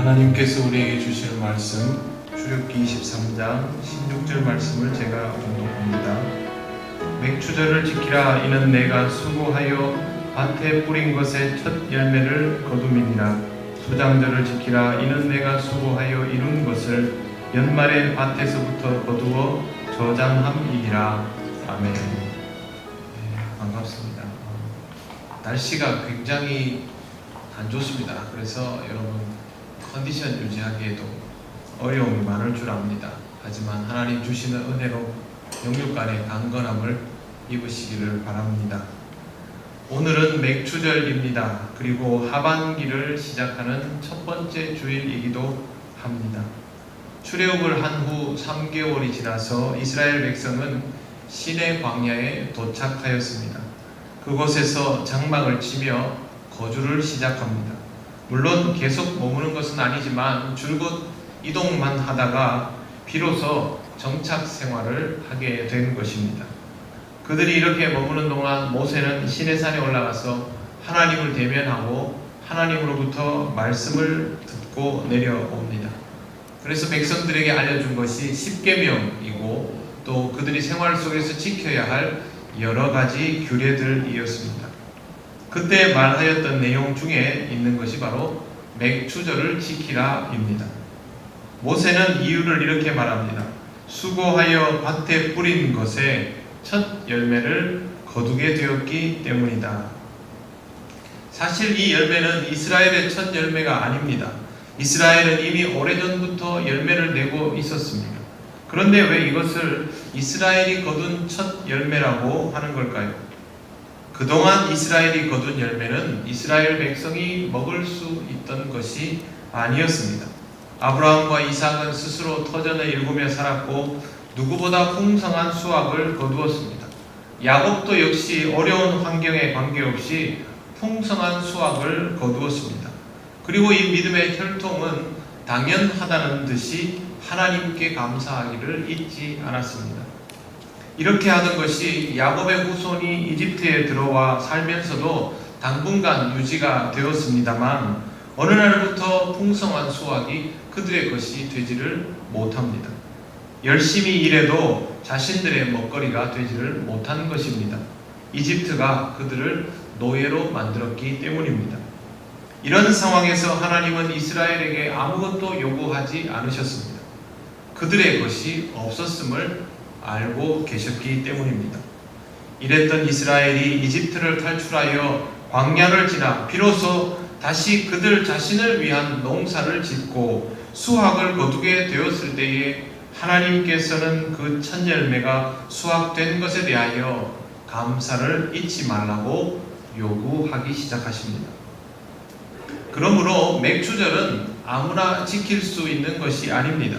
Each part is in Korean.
하나님께서 우리에게 주시는 말씀, 출애굽기 23장 16절 말씀을 제가 봉독합니다. 맥추절을 지키라. 이는 내가 수고하여 밭에 뿌린 것의 첫 열매를 거둠이니라. 수장절을 지키라. 이는 내가 수고하여 이룬 것을 연말에 밭에서부터 거두어 저장함이니라. 아멘. 반갑습니다. 날씨가 굉장히 안 좋습니다. 그래서 여러분 컨디션 유지하기에도 어려움이 많을 줄 압니다. 하지만 하나님 주시는 은혜로 영육간의 강건함을 입으시기를 바랍니다. 오늘은 맥추절입니다. 그리고 하반기를 시작하는 첫 번째 주일이기도 합니다. 출애굽을 한 후 3개월이 지나서 이스라엘 백성은 시내 광야에 도착하였습니다. 그곳에서 장막을 치며 거주를 시작합니다. 물론 계속 머무는 것은 아니지만 줄곧 이동만 하다가 비로소 정착 생활을 하게 된 것입니다. 그들이 이렇게 머무는 동안 모세는 시내산에 올라가서 하나님을 대면하고 하나님으로부터 말씀을 듣고 내려옵니다. 그래서 백성들에게 알려준 것이 십계명이고 또 그들이 생활 속에서 지켜야 할 여러 가지 규례들이었습니다. 그때 말하였던 내용 중에 있는 것이 바로 맥추절을 지키라입니다. 모세는 이유를 이렇게 말합니다. 수고하여 밭에 뿌린 것의 첫 열매를 거두게 되었기 때문이다. 사실 이 열매는 이스라엘의 첫 열매가 아닙니다. 이스라엘은 이미 오래전부터 열매를 내고 있었습니다. 그런데 왜 이것을 이스라엘이 거둔 첫 열매라고 하는 걸까요? 그동안 이스라엘이 거둔 열매는 이스라엘 백성이 먹을 수 있던 것이 아니었습니다. 아브라함과 이삭은 스스로 터전을 일구며 살았고 누구보다 풍성한 수확을 거두었습니다. 야곱도 역시 어려운 환경에 관계없이 풍성한 수확을 거두었습니다. 그리고 이 믿음의 혈통은 당연하다는 듯이 하나님께 감사하기를 잊지 않았습니다. 이렇게 하던 것이 야곱의 후손이 이집트에 들어와 살면서도 당분간 유지가 되었습니다만 어느 날부터 풍성한 수확이 그들의 것이 되지를 못합니다. 열심히 일해도 자신들의 먹거리가 되지를 못한 것입니다. 이집트가 그들을 노예로 만들었기 때문입니다. 이런 상황에서 하나님은 이스라엘에게 아무것도 요구하지 않으셨습니다. 그들의 것이 없었음을 알고 계셨기 때문입니다. 이랬던 이스라엘이 이집트를 탈출하여 광야를 지나 비로소 다시 그들 자신을 위한 농사를 짓고 수확을 거두게 되었을 때에 하나님께서는 그 첫 열매가 수확된 것에 대하여 감사를 잊지 말라고 요구하기 시작하십니다. 그러므로 맥추절은 아무나 지킬 수 있는 것이 아닙니다.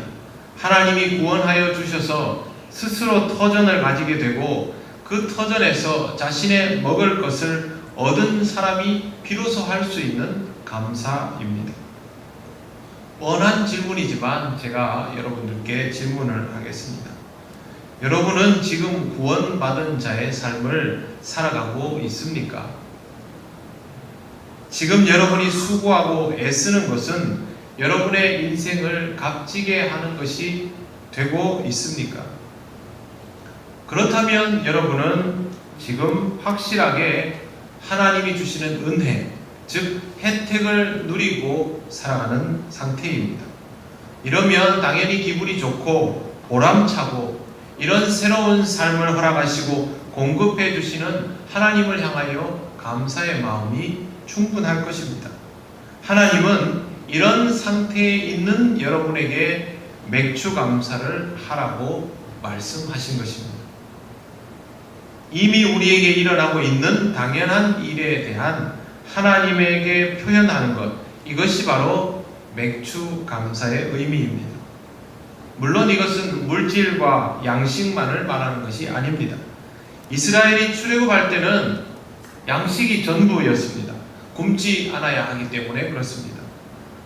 하나님이 구원하여 주셔서 스스로 터전을 가지게 되고 그 터전에서 자신의 먹을 것을 얻은 사람이 비로소 할 수 있는 감사입니다. 뻔한 질문이지만 제가 여러분들께 질문을 하겠습니다. 여러분은 지금 구원받은 자의 삶을 살아가고 있습니까? 지금 여러분이 수고하고 애쓰는 것은 여러분의 인생을 값지게 하는 것이 되고 있습니까? 그렇다면 여러분은 지금 확실하게 하나님이 주시는 은혜, 즉 혜택을 누리고 살아가는 상태입니다. 이러면 당연히 기분이 좋고 보람차고 이런 새로운 삶을 허락하시고 공급해 주시는 하나님을 향하여 감사의 마음이 충분할 것입니다. 하나님은 이런 상태에 있는 여러분에게 맥추 감사를 하라고 말씀하신 것입니다. 이미 우리에게 일어나고 있는 당연한 일에 대한 하나님에게 표현하는 것, 이것이 바로 맥주 감사의 의미입니다. 물론 이것은 물질과 양식만을 말하는 것이 아닙니다. 이스라엘이 출애굽할 때는 양식이 전부였습니다. 굶지 않아야 하기 때문에 그렇습니다.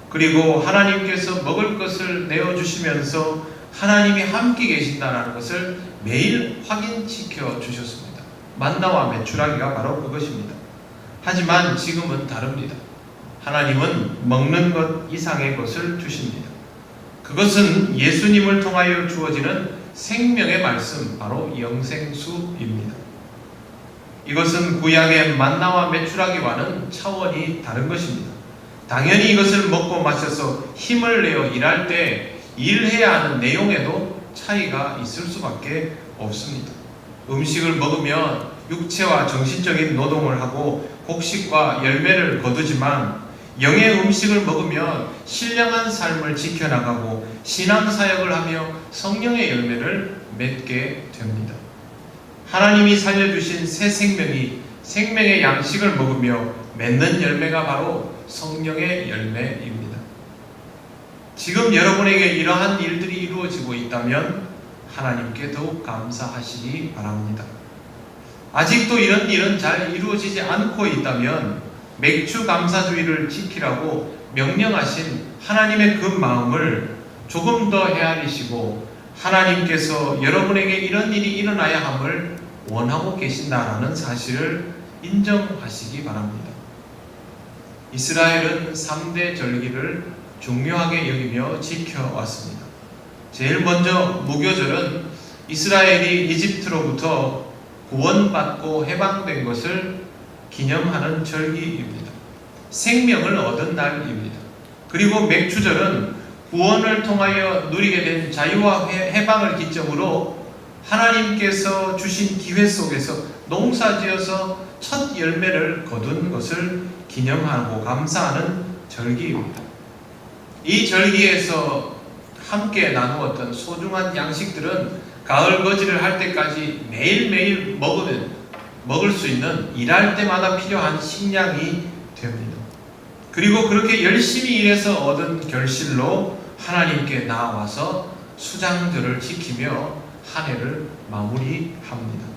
그리고 하나님께서 먹을 것을 내어주시면서 하나님이 함께 계신다는 것을 매일 확인시켜 주셨습니다. 만나와 메추라기가 바로 그것입니다. 하지만 지금은 다릅니다. 하나님은 먹는 것 이상의 것을 주십니다. 그것은 예수님을 통하여 주어지는 생명의 말씀, 바로 영생수입니다. 이것은 구약의 만나와 메추라기와는 차원이 다른 것입니다. 당연히 이것을 먹고 마셔서 힘을 내어 일할 때 일해야 하는 내용에도 차이가 있을 수밖에 없습니다. 음식을 먹으면 육체와 정신적인 노동을 하고 곡식과 열매를 거두지만 영의 음식을 먹으면 신령한 삶을 지켜나가고 신앙사역을 하며 성령의 열매를 맺게 됩니다. 하나님이 살려주신 새 생명이 생명의 양식을 먹으며 맺는 열매가 바로 성령의 열매입니다. 지금 여러분에게 이러한 일들이 이루어지고 있다면 하나님께 더욱 감사하시기 바랍니다. 아직도 이런 일은 잘 이루어지지 않고 있다면 맥주 감사주의를 지키라고 명령하신 하나님의 그 마음을 조금 더 헤아리시고 하나님께서 여러분에게 이런 일이 일어나야 함을 원하고 계신다라는 사실을 인정하시기 바랍니다. 이스라엘은 3대 절기를 중요하게 여기며 지켜왔습니다. 제일 먼저 무교절은 이스라엘이 이집트로부터 구원받고 해방된 것을 기념하는 절기입니다. 생명을 얻은 날입니다. 그리고 맥주절은 구원을 통하여 누리게 된 자유와 해방을 기점으로 하나님께서 주신 기회 속에서 농사지어서 첫 열매를 거둔 것을 기념하고 감사하는 절기입니다. 이 절기에서 함께 나누었던 소중한 양식들은 가을 거지를 할 때까지 매일매일 먹을 수 있는 일할 때마다 필요한 식량이 됩니다. 그리고 그렇게 열심히 일해서 얻은 결실로 하나님께 나와서 수장들을 지키며 한 해를 마무리합니다.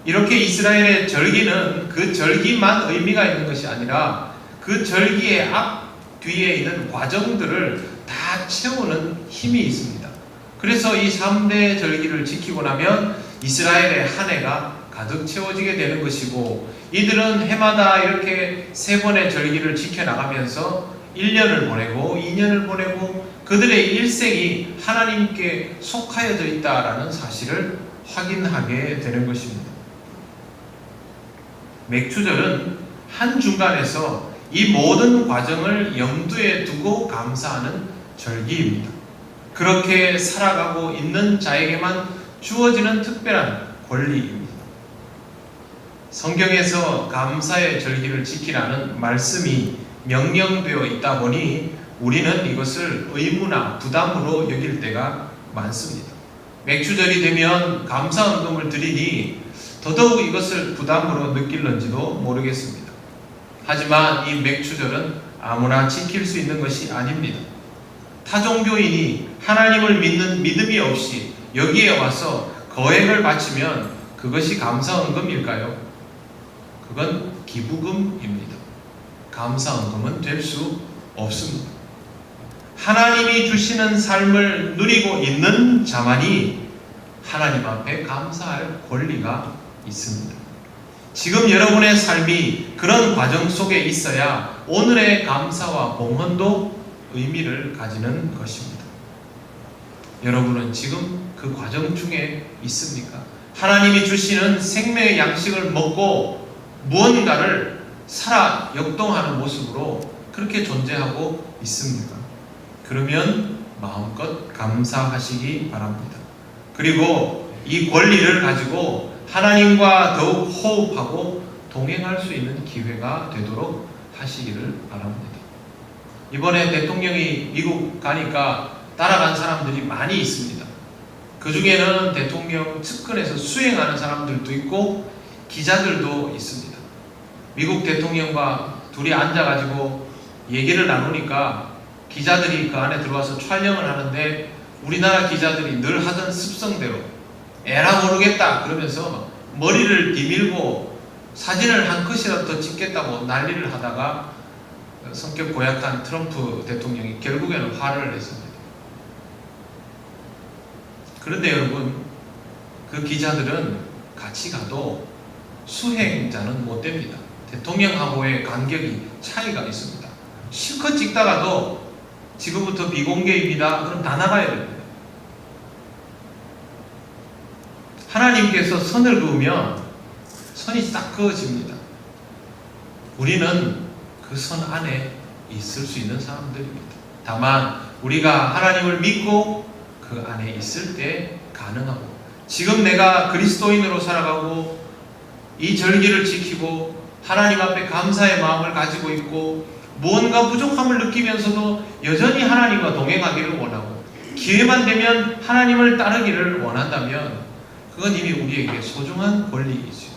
이렇게 이스라엘의 절기는 그 절기만 의미가 있는 것이 아니라 그 절기의 앞 뒤에 있는 과정들을 다 채우는 힘이 있습니다. 그래서 이 3대 절기를 지키고 나면 이스라엘의 한 해가 가득 채워지게 되는 것이고, 이들은 해마다 이렇게 3번의 절기를 지켜나가면서 1년을 보내고 2년을 보내고 그들의 일생이 하나님께 속하여져 있다라는 사실을 확인하게 되는 것입니다. 맥주절은 한중간에서 이 모든 과정을 염두에 두고 감사하는 절기입니다. 그렇게 살아가고 있는 자에게만 주어지는 특별한 권리입니다. 성경에서 감사의 절기를 지키라는 말씀이 명령되어 있다 보니 우리는 이것을 의무나 부담으로 여길 때가 많습니다. 맥주절이 되면 감사헌금을 드리니 더더욱 이것을 부담으로 느낄런지도 모르겠습니다. 하지만 이 맥주절은 아무나 지킬 수 있는 것이 아닙니다. 타종교인이 하나님을 믿는 믿음이 없이 여기에 와서 거액을 바치면 그것이 감사헌금일까요? 그건 기부금입니다. 감사헌금은 될 수 없습니다. 하나님이 주시는 삶을 누리고 있는 자만이 하나님 앞에 감사할 권리가 있습니다. 지금 여러분의 삶이 그런 과정 속에 있어야 오늘의 감사와 봉헌도 의미를 가지는 것입니다. 여러분은 지금 그 과정 중에 있습니까? 하나님이 주시는 생명의 양식을 먹고 무언가를 살아 역동하는 모습으로 그렇게 존재하고 있습니까? 그러면 마음껏 감사하시기 바랍니다. 그리고 이 권리를 가지고 하나님과 더욱 호흡하고 동행할 수 있는 기회가 되도록 하시기를 바랍니다. 이번에 대통령이 미국 가니까 따라간 사람들이 많이 있습니다. 그 중에는 대통령 측근에서 수행하는 사람들도 있고 기자들도 있습니다. 미국 대통령과 둘이 앉아가지고 얘기를 나누니까 기자들이 그 안에 들어와서 촬영을 하는데 우리나라 기자들이 늘 하던 습성대로 에라 모르겠다 그러면서 머리를 비밀고 사진을 한 컷이라도 더 찍겠다고 난리를 하다가 성격 고약한 트럼프 대통령이 결국에는 화를 냈습니다. 그런데 여러분, 그 기자들은 같이 가도 수행자는 못 됩니다. 대통령하고의 간격이 차이가 있습니다. 실컷 찍다가도 지금부터 비공개입니다. 그럼 다 나가야 됩니다. 하나님께서 선을 그으면 선이 딱 그어집니다. 우리는 그 선 안에 있을 수 있는 사람들입니다. 다만 우리가 하나님을 믿고 그 안에 있을 때 가능하고, 지금 내가 그리스도인으로 살아가고 이 절기를 지키고 하나님 앞에 감사의 마음을 가지고 있고 무언가 부족함을 느끼면서도 여전히 하나님과 동행하기를 원하고 기회만 되면 하나님을 따르기를 원한다면 그건 이미 우리에게 소중한 권리이죠.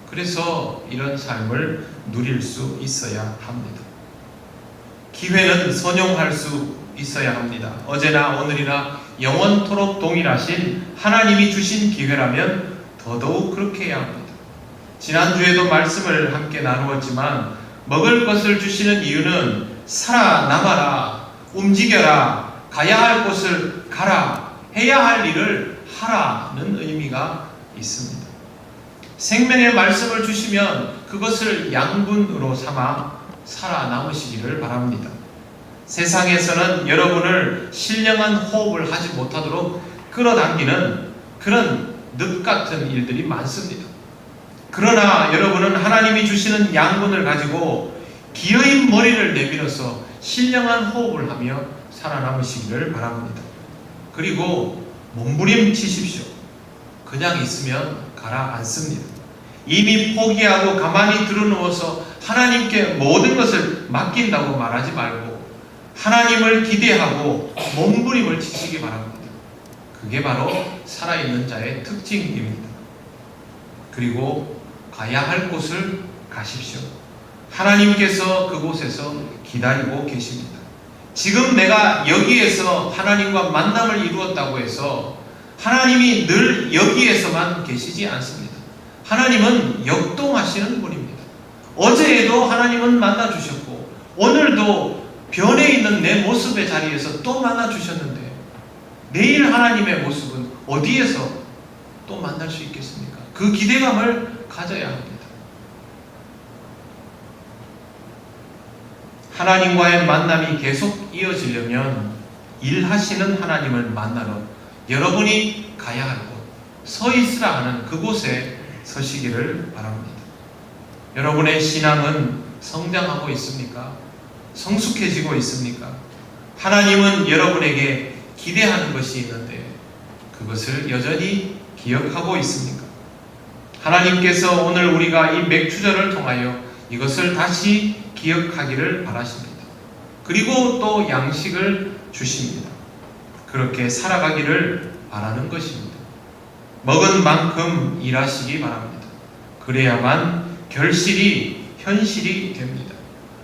그래서 이런 삶을 누릴 수 있어야 합니다. 기회는 선용할 수 있어야 합니다. 어제나 오늘이나 영원토록 동일하신 하나님이 주신 기회라면 더더욱 그렇게 해야 합니다. 지난주에도 말씀을 함께 나누었지만 먹을 것을 주시는 이유는 살아남아라, 움직여라, 가야 할 곳을 가라, 해야 할 일을 하라는 의미가 있습니다. 생명의 말씀을 주시면 그것을 양분으로 삼아 살아남으시기를 바랍니다. 세상에서는 여러분을 신령한 호흡을 하지 못하도록 끌어당기는 그런 늪 같은 일들이 많습니다. 그러나 여러분은 하나님이 주시는 양분을 가지고 기어인 머리를 내밀어서 신령한 호흡을 하며 살아남으시기를 바랍니다. 그리고 몸부림치십시오. 그냥 있으면 가라앉습니다. 이미 포기하고 가만히 드러누워서 하나님께 모든 것을 맡긴다고 말하지 말고 하나님을 기대하고 몸부림을 치시기 바랍니다. 그게 바로 살아있는 자의 특징입니다. 그리고 가야 할 곳을 가십시오. 하나님께서 그곳에서 기다리고 계십니다. 지금 내가 여기에서 하나님과 만남을 이루었다고 해서 하나님이 늘 여기에서만 계시지 않습니다. 하나님은 역동하시는 분입니다. 어제에도 하나님은 만나주셨고 오늘도 변해 있는 내 모습의 자리에서 또 만나주셨는데 내일 하나님의 모습은 어디에서 또 만날 수 있겠습니까? 그 기대감을 가져야 합니다. 하나님과의 만남이 계속 이어지려면 일하시는 하나님을 만나러 여러분이 가야 할 곳, 서 있으라 하는 그곳에 서시기를 바랍니다. 여러분의 신앙은 성장하고 있습니까? 성숙해지고 있습니까? 하나님은 여러분에게 기대하는 것이 있는데 그것을 여전히 기억하고 있습니까? 하나님께서 오늘 우리가 이 맥주절을 통하여 이것을 다시 기억하기를 바라십니다. 그리고 또 양식을 주십니다. 그렇게 살아가기를 바라는 것입니다. 먹은 만큼 일하시기 바랍니다. 그래야만 결실이 현실이 됩니다.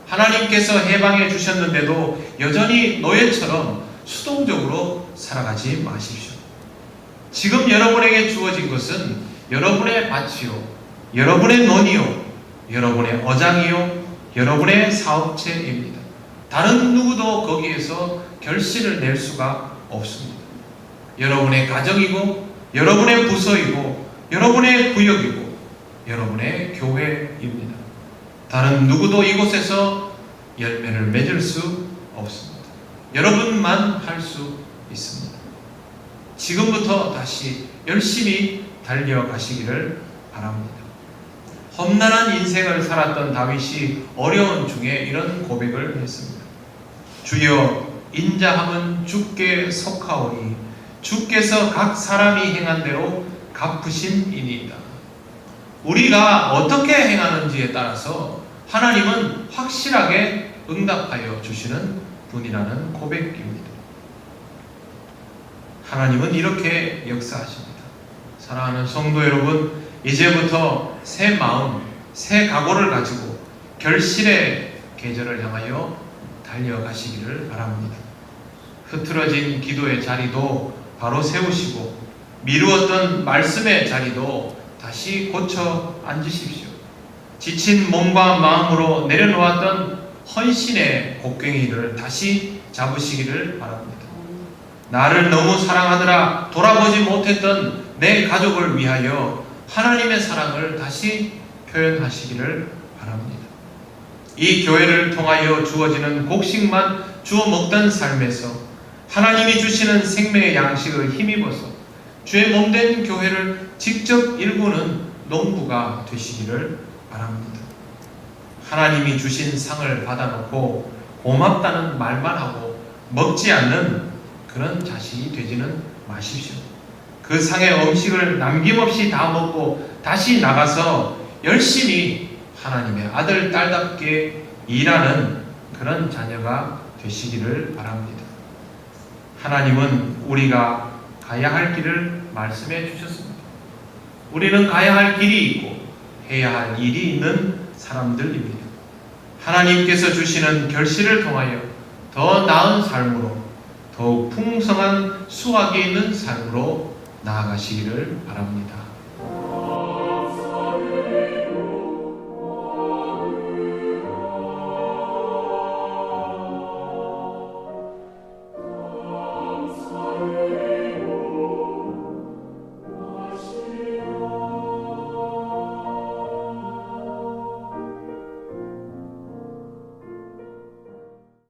하나님께서 해방해 주셨는데도 여전히 노예처럼 수동적으로 살아가지 마십시오. 지금 여러분에게 주어진 것은 여러분의 밭이요, 여러분의 논이요, 여러분의 어장이요, 여러분의 사업체입니다. 다른 누구도 거기에서 결실을 낼 수가 없습니다. 여러분의 가정이고 여러분의 부서이고 여러분의 구역이고 여러분의 교회입니다. 다른 누구도 이곳에서 열매를 맺을 수 없습니다. 여러분만 할 수 있습니다. 지금부터 다시 열심히 달려가시기를 바랍니다. 험난한 인생을 살았던 다윗이 어려운 중에 이런 고백을 했습니다. 주여, 인자함은 주께 속하오니 주께서 각 사람이 행한 대로 갚으심이니이다. 우리가 어떻게 행하는지에 따라서 하나님은 확실하게 응답하여 주시는 분이라는 고백입니다. 하나님은 이렇게 역사하십니다. 사랑하는 성도 여러분, 이제부터 새 마음, 새 각오를 가지고 결실의 계절을 향하여 달려가시기를 바랍니다. 흐트러진 기도의 자리도 바로 세우시고 미루었던 말씀의 자리도 다시 고쳐 앉으십시오. 지친 몸과 마음으로 내려놓았던 헌신의 곡괭이를 다시 잡으시기를 바랍니다. 나를 너무 사랑하느라 돌아보지 못했던 내 가족을 위하여 하나님의 사랑을 다시 표현하시기를 바랍니다. 이 교회를 통하여 주어지는 곡식만 주워 먹던 삶에서 하나님이 주시는 생명의 양식을 힘입어서 주의 몸된 교회를 직접 일구는 농부가 되시기를 바랍니다. 하나님이 주신 상을 받아놓고 고맙다는 말만 하고 먹지 않는 그런 자식이 되지는 마십시오. 그 상의 음식을 남김없이 다 먹고 다시 나가서 열심히 하나님의 아들, 딸답게 일하는 그런 자녀가 되시기를 바랍니다. 하나님은 우리가 가야 할 길을 말씀해 주셨습니다. 우리는 가야 할 길이 있고 해야 할 일이 있는 사람들입니다. 하나님께서 주시는 결실을 통하여 더 나은 삶으로, 더욱 풍성한 수확이 있는 삶으로 나아가시기를 바랍니다.